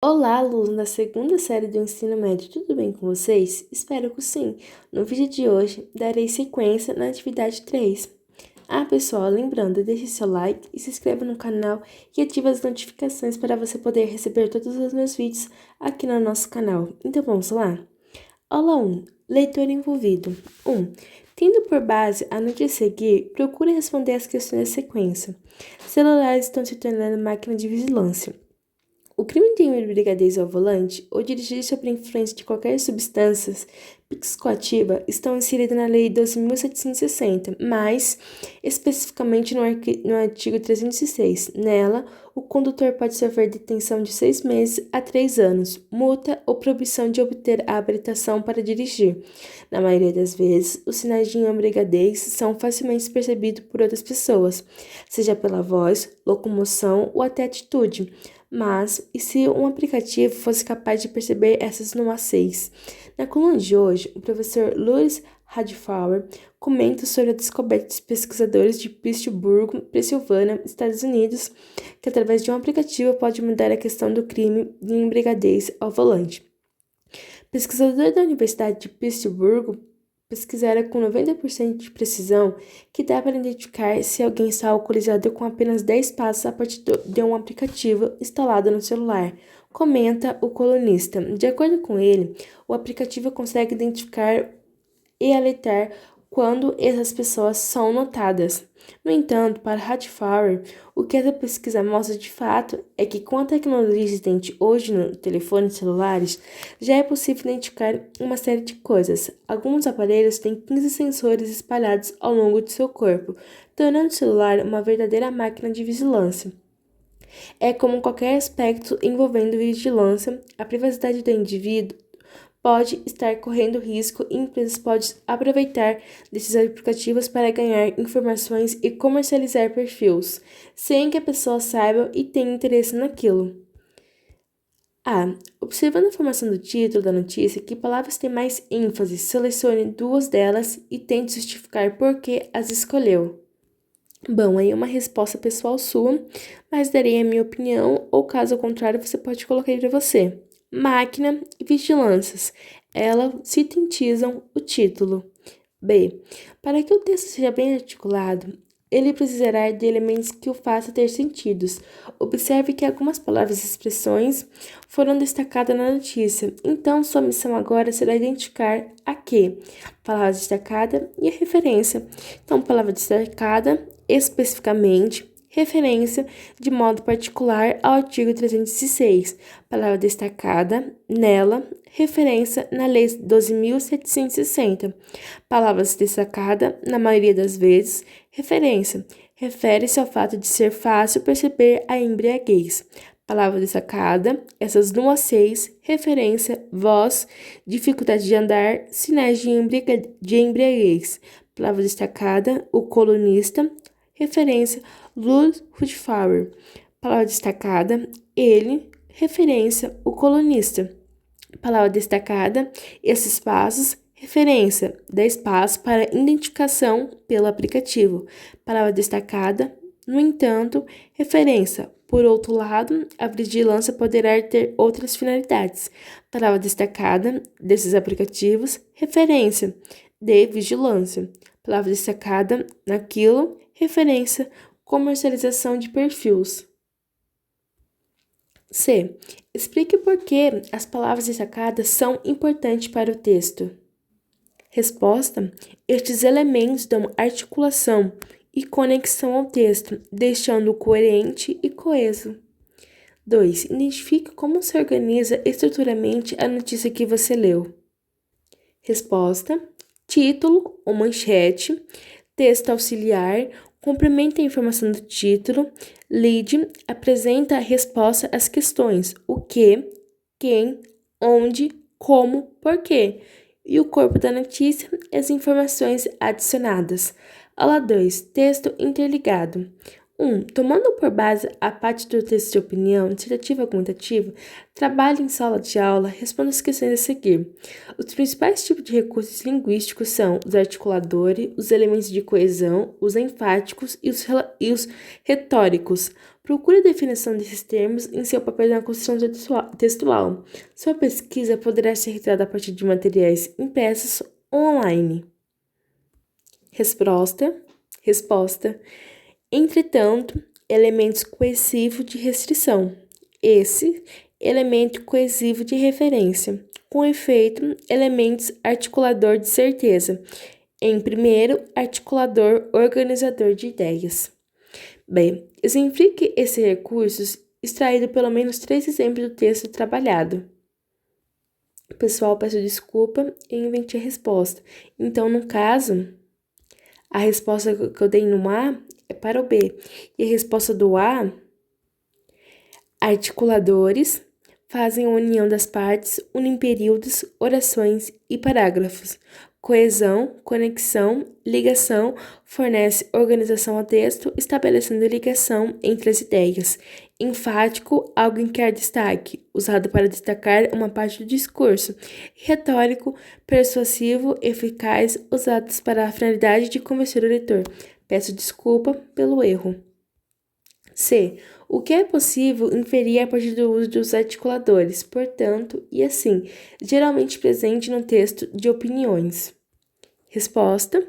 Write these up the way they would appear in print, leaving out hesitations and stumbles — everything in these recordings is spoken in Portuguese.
Olá, alunos da segunda série do ensino médio, tudo bem com vocês? Espero que sim. No vídeo de hoje, darei sequência na atividade 3. Pessoal, lembrando, deixe seu like e se inscreva no canal e ative as notificações para você poder receber todos os meus vídeos aqui no nosso canal. Então vamos lá? Aula 1. Leitor envolvido. 1. Tendo por base a notícia a seguir, procure responder as questões da sequência. Celulares estão se tornando máquina de vigilância. O crime de embriaguez ao volante ou dirigir sob a influência de qualquer substância psicoativa estão inseridos na Lei 12.760, mais especificamente no artigo 306. Nela, o condutor pode sofrer detenção de 6 meses a 3 anos, multa ou proibição de obter a habilitação para dirigir. Na maioria das vezes, os sinais de embriaguez são facilmente percebidos por outras pessoas, seja pela voz, locomoção ou até atitude. Mas, e se um aplicativo fosse capaz de perceber essas nuances? Na coluna de hoje, o professor Louis Radfauer comenta sobre a descoberta dos pesquisadores de Pittsburgh, Pensilvânia, Estados Unidos, que através de um aplicativo pode mudar a questão do crime de embriaguez ao volante. Pesquisadores da Universidade de Pittsburgh pesquisaram com 90% de precisão que dá para identificar se alguém está alcoolizado com apenas 10 passos a partir de um aplicativo instalado no celular, comenta o colunista. De acordo com ele, o aplicativo consegue identificar e alertar quando essas pessoas são notadas. No entanto, para Radfauer, o que essa pesquisa mostra de fato é que com a tecnologia existente hoje no telefone e celulares, já é possível identificar uma série de coisas. Alguns aparelhos têm 15 sensores espalhados ao longo de seu corpo, tornando o celular uma verdadeira máquina de vigilância. É como qualquer aspecto envolvendo vigilância, a privacidade do indivíduo pode estar correndo risco e empresas podem aproveitar desses aplicativos para ganhar informações e comercializar perfis, sem que a pessoa saiba e tenha interesse naquilo. Observando a formação do título da notícia, que palavras têm mais ênfase, selecione duas delas e tente justificar por que as escolheu. Bom, aí é uma resposta pessoal sua, mas darei a minha opinião, ou caso contrário, você pode colocar aí para você. Máquina e vigilâncias. Elas sintetizam o título. B. Para que o texto seja bem articulado, ele precisará de elementos que o façam ter sentidos. Observe que algumas palavras e expressões foram destacadas na notícia, então sua missão agora será identificar a que, palavra destacada e a referência. Então, palavra destacada, especificamente, referência de modo particular ao artigo 306, palavra destacada, nela, referência na Lei 12.760. Palavras destacada, na maioria das vezes, referência. Refere-se ao fato de ser fácil perceber a embriaguez. Palavra destacada, essas nuances, referência, voz, dificuldade de andar, sinais de embriaguez. Palavra destacada, o colunista, referência, Luz Radfauer. Palavra destacada, ele, referência, o colunista. Palavra destacada, esses passos, referência, 10 passos para identificação pelo aplicativo. Palavra destacada, no entanto, referência. Por outro lado, a vigilância poderá ter outras finalidades. Palavra destacada desses aplicativos, referência de vigilância. Palavra destacada naquilo, referência, comercialização de perfis. C. Explique por que as palavras destacadas são importantes para o texto. Resposta: estes elementos dão articulação e conexão ao texto, deixando-o coerente e coeso. 2. Identifique como se organiza estruturalmente a notícia que você leu. Resposta: título ou manchete, texto auxiliar, complementa a informação do título, lead, apresenta a resposta às questões o que, quem, onde, como, porquê, e o corpo da notícia e as informações adicionadas. Aula 2. Texto interligado. 1. Tomando por base a parte do texto de opinião, dissertativa ou argumentativa, trabalhe em sala de aula, responda as questões a seguir. Os principais tipos de recursos linguísticos são os articuladores, os elementos de coesão, os enfáticos e os retóricos. Procure a definição desses termos em seu papel na construção textual. Sua pesquisa poderá ser realizada a partir de materiais impressos ou online. Resposta. Entretanto, elementos coesivos de restrição. Esse, elemento coesivo de referência. Com efeito, elementos articulador de certeza. Em primeiro, articulador organizador de ideias. Bem, exemplifique esses recursos extraído pelo menos 3 exemplos do texto trabalhado. Pessoal, peço desculpa, eu inventei a resposta. Então, no caso, a resposta que eu dei no A é para o B. E a resposta do A, articuladores fazem a união das partes, unem períodos, orações e parágrafos. Coesão, conexão, ligação, fornece organização ao texto, estabelecendo ligação entre as ideias. Enfático, algo em que há destaque, usado para destacar uma parte do discurso. Retórico, persuasivo, eficaz, usados para a finalidade de convencer o leitor. Peço desculpa pelo erro. C. O que é possível inferir a partir do uso dos articuladores, portanto, e assim, geralmente presente no texto de opiniões. Resposta.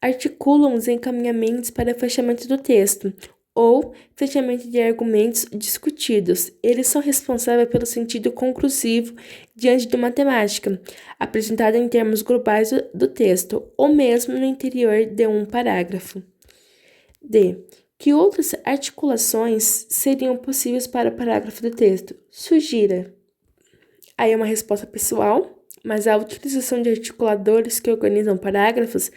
Articulam os encaminhamentos para fechamento do texto, ou fechamento de argumentos discutidos. Eles são responsáveis pelo sentido conclusivo diante de uma temática, apresentada em termos globais do texto, ou mesmo no interior de um parágrafo. D. Que outras articulações seriam possíveis para o parágrafo do texto? Sugira. Aí é uma resposta pessoal, mas a utilização de articuladores que organizam parágrafos,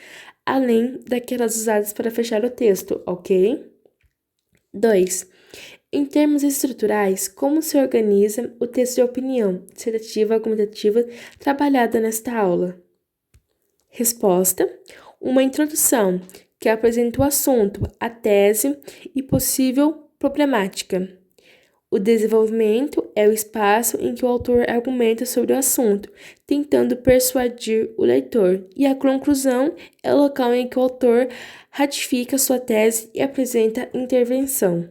além daquelas usadas para fechar o texto, ok? 2. Em termos estruturais, como se organiza o texto de opinião, dissertativa, argumentativa, trabalhada nesta aula? Resposta. Uma introdução que apresenta o assunto, a tese e possível problemática. O desenvolvimento é o espaço em que o autor argumenta sobre o assunto, tentando persuadir o leitor, e a conclusão é o local em que o autor ratifica sua tese e apresenta intervenção.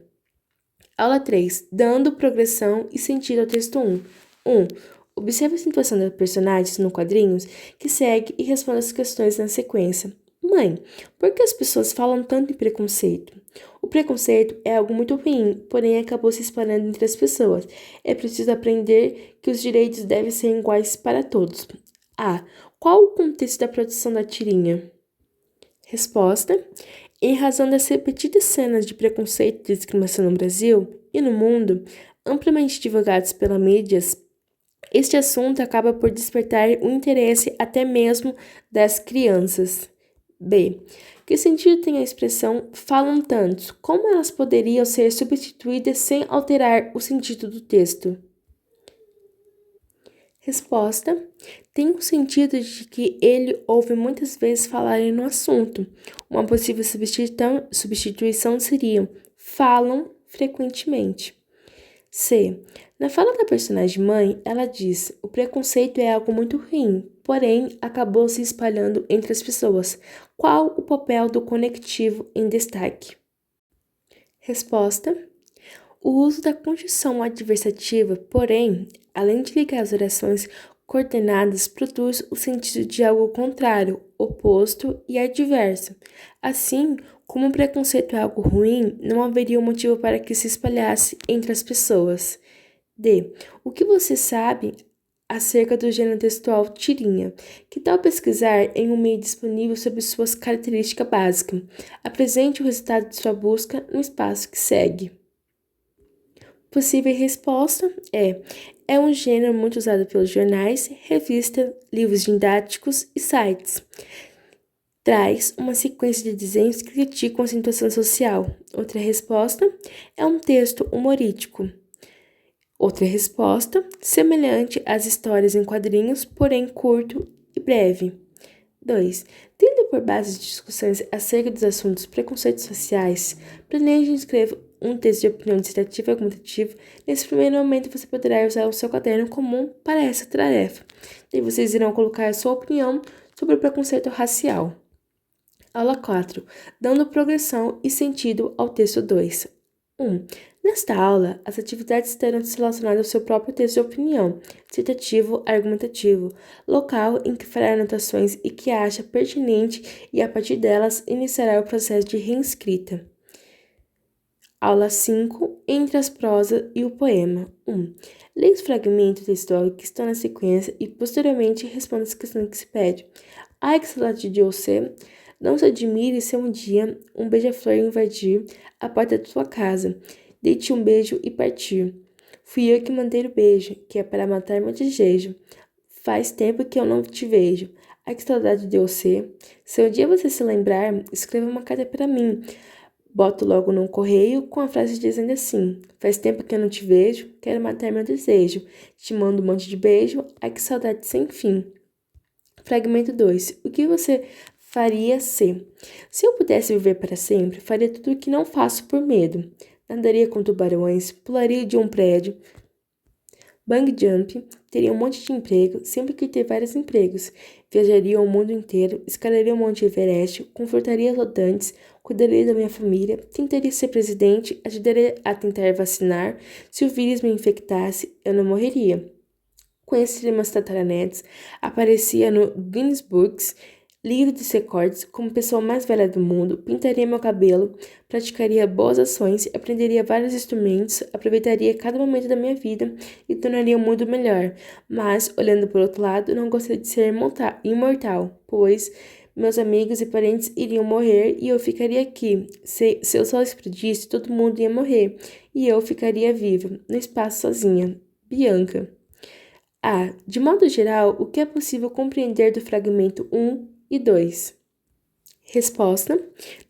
Aula 3. Dando progressão e sentido ao texto 1. 1. Observe a situação dos personagens no quadrinhos que segue e responda as questões na sequência. Mãe, por que as pessoas falam tanto em preconceito? O preconceito é algo muito ruim, porém acabou se espalhando entre as pessoas. É preciso aprender que os direitos devem ser iguais para todos. A. Qual o contexto da produção da tirinha? Resposta. Em razão das repetidas cenas de preconceito e discriminação no Brasil e no mundo, amplamente divulgados pela mídias, este assunto acaba por despertar o interesse até mesmo das crianças. B. Que sentido tem a expressão falam tantos? Como elas poderiam ser substituídas sem alterar o sentido do texto? Resposta. Tem o sentido de que ele ouve muitas vezes falarem no assunto. Uma possível substituição seria falam frequentemente. C. Na fala da personagem mãe, ela diz: o preconceito é algo muito ruim, porém acabou se espalhando entre as pessoas. Qual o papel do conectivo em destaque? Resposta. O uso da conjunção adversativa, porém, além de ligar as orações coordenadas, produz o sentido de algo contrário, oposto e adverso. Assim, como o preconceito é algo ruim, não haveria um motivo para que se espalhasse entre as pessoas. D. O que você sabe acerca do gênero textual tirinha? Que tal pesquisar em um meio disponível sobre suas características básicas? Apresente o resultado de sua busca no espaço que segue. Possível resposta é um gênero muito usado pelos jornais, revistas, livros didáticos e sites. Traz uma sequência de desenhos que criticam a situação social. Outra resposta é um texto humorístico. Outra resposta, semelhante às histórias em quadrinhos, porém curto e breve. 2. Tendo por base discussões acerca dos assuntos preconceitos sociais, planeje e escreva um texto de opinião dissertativa e argumentativa. Nesse primeiro momento, você poderá usar o seu caderno comum para essa tarefa. E vocês irão colocar a sua opinião sobre o preconceito racial. Aula 4. Dando progressão e sentido ao texto 2. 1. Nesta aula, as atividades estarão relacionadas ao seu próprio texto de opinião, dissertativo, argumentativo, local em que fará anotações e que acha pertinente e, a partir delas, iniciará o processo de reescrita. Aula 5. Entre as prosas e o poema. 1. Leia os fragmentos textual que estão na sequência e, posteriormente, responda as questões que se pede. Ai, que saudade de você! Não se admire se um dia um beija-flor invadir a porta da tua casa, dei-te um beijo e partir. Fui eu que mandei o beijo, que é para matar meu desejo. Faz tempo que eu não te vejo. Ai, que saudade de você! Se um dia você se lembrar, escreva uma carta para mim. Boto logo no correio com a frase dizendo assim: faz tempo que eu não te vejo, quero matar meu desejo. Te mando um monte de beijo, ai que saudade sem fim. Fragmento 2. O que você faria se? Se eu pudesse viver para sempre, faria tudo o que não faço por medo. Nadaria com tubarões, pularia de um prédio, bang jump, teria um monte de emprego, sempre que ter vários empregos. Viajaria ao mundo inteiro, escalaria o Monte Everest, confortaria adotantes, cuidaria da minha família, tentaria ser presidente, ajudaria a tentar vacinar. Se o vírus me infectasse, eu não morreria. Conheceria meus tataranetos, aparecia no Guinness Books, livro de recordes, como pessoa mais velha do mundo, pintaria meu cabelo, praticaria boas ações, aprenderia vários instrumentos, aproveitaria cada momento da minha vida e tornaria o mundo melhor. Mas, olhando por outro lado, não gostaria de ser imortal, pois meus amigos e parentes iriam morrer e eu ficaria aqui. Se eu só explodisse, todo mundo ia morrer e eu ficaria viva, no espaço sozinha. Bianca. De modo geral, o que é possível compreender do fragmento 1 e 2? Resposta.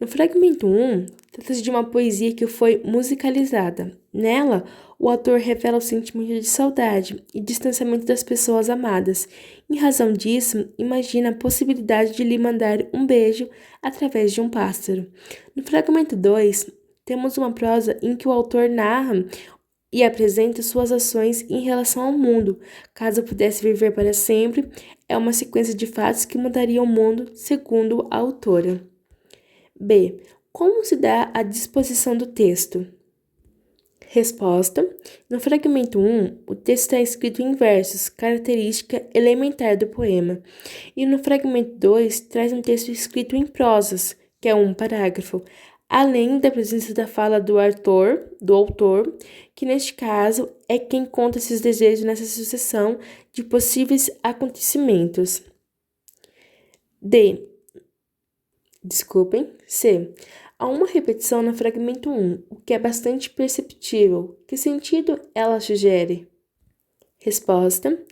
No fragmento 1, trata-se de uma poesia que foi musicalizada. Nela, o autor revela o sentimento de saudade e distanciamento das pessoas amadas. Em razão disso, imagina a possibilidade de lhe mandar um beijo através de um pássaro. No fragmento 2, temos uma prosa em que o autor narra e apresenta suas ações em relação ao mundo. Caso pudesse viver para sempre, é uma sequência de fatos que mudariam o mundo, segundo a autora. B. Como se dá a disposição do texto? Resposta. No fragmento 1, o texto está escrito em versos, característica elementar do poema. E no fragmento 2, traz um texto escrito em prosas, que é um parágrafo, além da presença da fala do autor, que neste caso é quem conta seus desejos nessa sucessão de possíveis acontecimentos. C. Há uma repetição no fragmento 1, o que é bastante perceptível. Que sentido ela sugere? Resposta.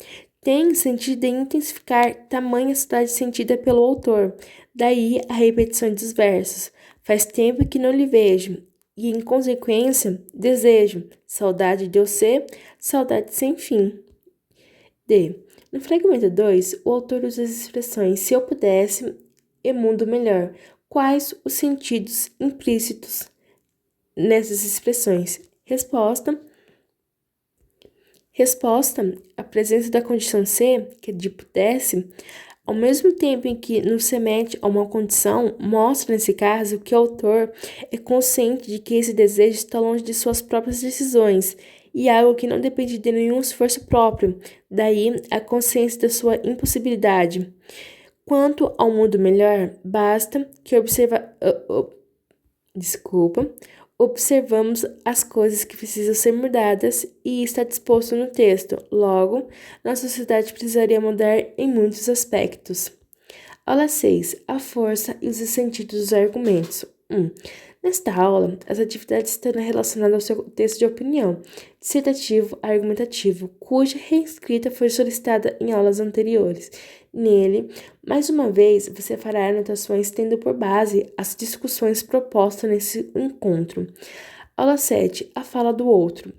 Tem sentido de intensificar tamanha saudade sentida pelo autor, daí a repetição dos versos. Faz tempo que não lhe vejo, e em consequência, desejo, saudade de você, saudade sem fim. No fragmento 2, o autor usa as expressões se eu pudesse e mundo melhor. Quais os sentidos implícitos nessas expressões? Resposta. A presença da condição C, que é de pudesse, ao mesmo tempo em que nos remete a uma condição, mostra nesse caso que o autor é consciente de que esse desejo está longe de suas próprias decisões e é algo que não depende de nenhum esforço próprio, daí a consciência da sua impossibilidade. Quanto ao mundo melhor, basta que observamos as coisas que precisam ser mudadas e está disposto no texto. Logo, nossa sociedade precisaria mudar em muitos aspectos. Aula 6. A força e os sentidos dos argumentos. 1. Nesta aula, as atividades estarão relacionadas ao seu texto de opinião, dissertativo, argumentativo, cuja reescrita foi solicitada em aulas anteriores. Nele, mais uma vez, você fará anotações tendo por base as discussões propostas nesse encontro. Aula 7. A fala do outro.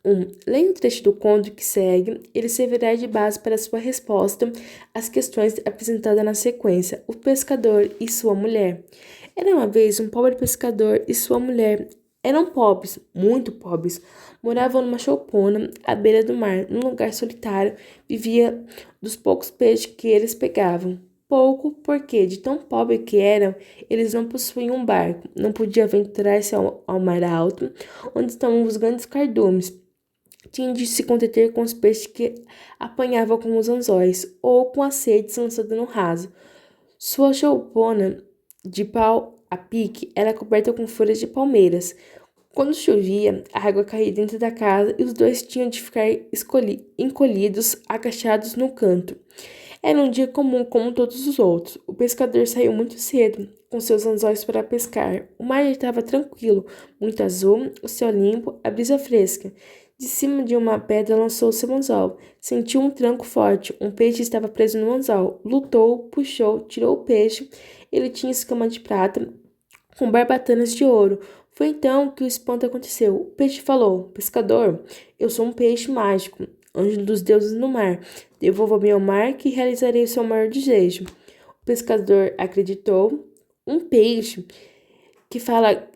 1. Leia o trecho do conto que segue, ele servirá de base para sua resposta às questões apresentadas na sequência. O pescador e sua mulher. Era uma vez um pobre pescador e sua mulher. Eram pobres, muito pobres. Moravam numa choupana à beira do mar, num lugar solitário. Vivia dos poucos peixes que eles pegavam. pouco porque, de tão pobre que eram, eles não possuíam um barco, não podiam aventurar-se ao mar alto, onde estavam os grandes cardumes. Tinham de se contentar com os peixes que apanhavam com os anzóis, ou com as redes lançadas no raso. Sua choupana, de pau a pique, era coberta com folhas de palmeiras. Quando chovia, a água caía dentro da casa e os dois tinham de ficar encolhidos, agachados no canto. Era um dia comum como todos os outros. O pescador saiu muito cedo, com seus anzóis para pescar. O mar estava tranquilo, muito azul, o céu limpo, a brisa fresca. De cima de uma pedra lançou seu anzol. Sentiu um tranco forte. Um peixe estava preso no anzol. Lutou, puxou, tirou o peixe. Ele tinha escama de prata, com barbatanas de ouro. Foi então que o espanto aconteceu. O peixe falou: Pescador, eu sou um peixe mágico, anjo dos deuses no mar. Devolva-me ao mar que realizarei o seu maior desejo. O pescador acreditou. Um peixe que fala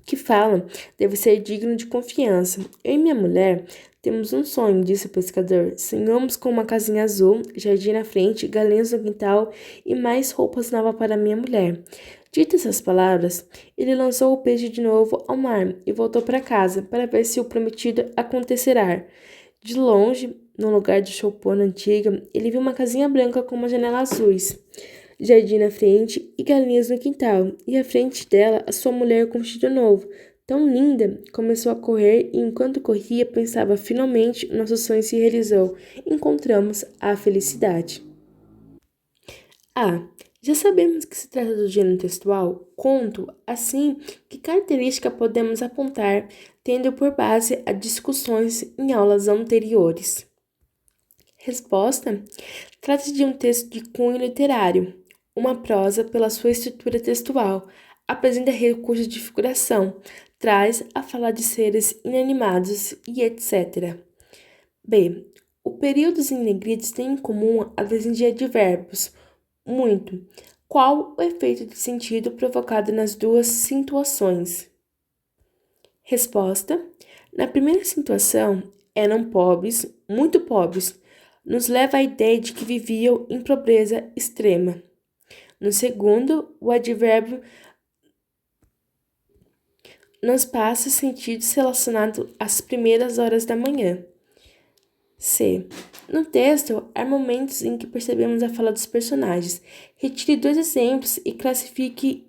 que fala deve ser digno de confiança. Eu e minha mulher temos um sonho, disse o pescador. Sonhamos com uma casinha azul, jardim na frente, galinhas no quintal e mais roupas novas para minha mulher. Ditas essas palavras, ele lançou o peixe de novo ao mar e voltou para casa para ver se o prometido acontecerá. De longe, no lugar de choupana antiga, ele viu uma casinha branca com uma janela azuis, jardim na frente e galinhas no quintal, e à frente dela a sua mulher com um vestido novo. Tão linda, começou a correr e enquanto corria pensava, finalmente nosso sonho se realizou. Encontramos a felicidade. Já sabemos que se trata do gênero textual, conto, assim, que característica podemos apontar, tendo por base as discussões em aulas anteriores. Resposta: trata-se de um texto de cunho literário, uma prosa pela sua estrutura textual, apresenta recursos de figuração, traz a falar de seres inanimados e etc. B. Os períodos em negridos têm em comum a desenvolvimento de verbos, muito. Qual o efeito de sentido provocado nas duas situações? Resposta: na primeira situação, eram pobres, muito pobres, nos leva à ideia de que viviam em pobreza extrema. No segundo, o advérbio nos passa sentidos relacionados às primeiras horas da manhã. C. No texto, há momentos em que percebemos a fala dos personagens. Retire 2 exemplos e classifique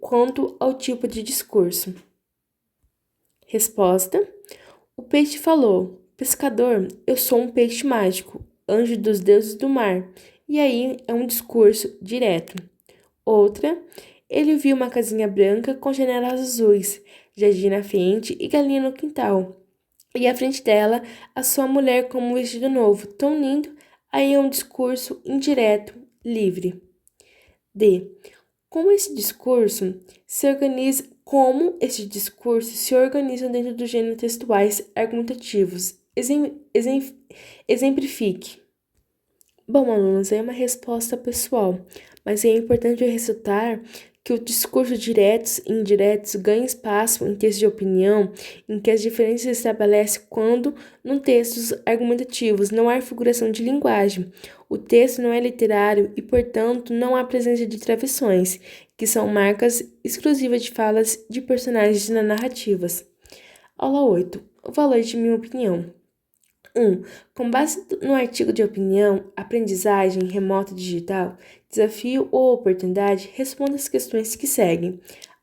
quanto ao tipo de discurso. Resposta: o peixe falou: Pescador, eu sou um peixe mágico, anjo dos deuses do mar. E aí é um discurso direto. Outra: ele viu uma casinha branca com janelas azuis, jardim na frente e galinha no quintal. E à frente dela, a sua mulher com um vestido novo, tão lindo, aí é um discurso indireto, livre. D. Como esse discurso se organiza dentro do gênero textuais argumentativos? Exemplifique. Bom, alunos, é uma resposta pessoal, mas é importante ressaltar que os discursos diretos e indiretos ganham espaço em textos de opinião, em que as diferenças se estabelecem quando, em textos argumentativos, não há figuração de linguagem. O texto não é literário e, portanto, não há presença de travessões, que são marcas exclusivas de falas de personagens nas narrativas. Aula 8. O valor de minha opinião. 1. Com base no artigo de opinião, aprendizagem remota digital, desafio ou oportunidade, responda as questões que seguem.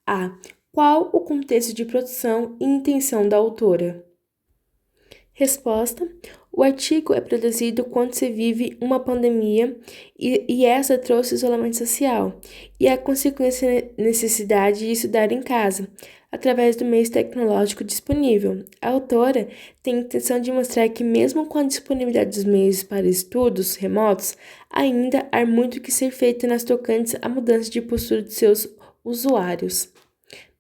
A. Qual o contexto de produção e intenção da autora? Resposta: o artigo é produzido quando se vive uma pandemia e essa trouxe isolamento social e a consequência necessidade de estudar em casa, através do meio tecnológico disponível. A autora tem a intenção de mostrar que, mesmo com a disponibilidade dos meios para estudos remotos, ainda há muito que ser feito nas tocantes à mudança de postura de seus usuários.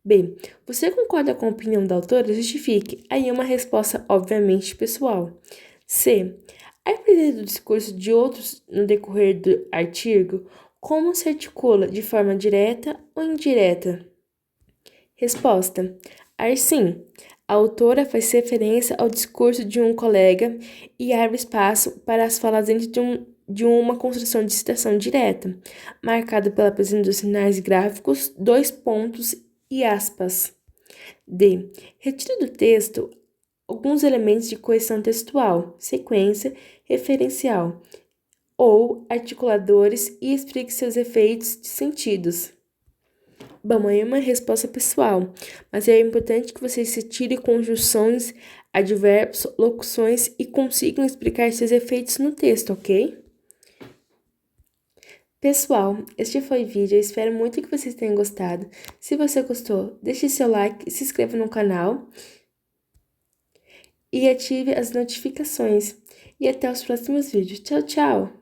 B. Você concorda com a opinião da autora? Justifique. Aí é uma resposta, obviamente, pessoal. C. A presença do discurso de outros no decorrer do artigo, como se articula de forma direta ou indireta? Resposta: sim. A autora faz referência ao discurso de um colega e abre espaço para as falas dentro de uma construção de citação direta, marcada pela presença dos sinais gráficos, dois pontos e aspas. D. Retire do texto alguns elementos de coesão textual, sequência, referencial ou articuladores e explique seus efeitos de sentidos. Bom, aí é uma resposta pessoal, mas é importante que vocês retire conjunções, advérbios, locuções e consigam explicar seus efeitos no texto, ok? Pessoal, este foi o vídeo, eu espero muito que vocês tenham gostado. Se você gostou, deixe seu like, se inscreva no canal e ative as notificações. E até os próximos vídeos. Tchau, tchau!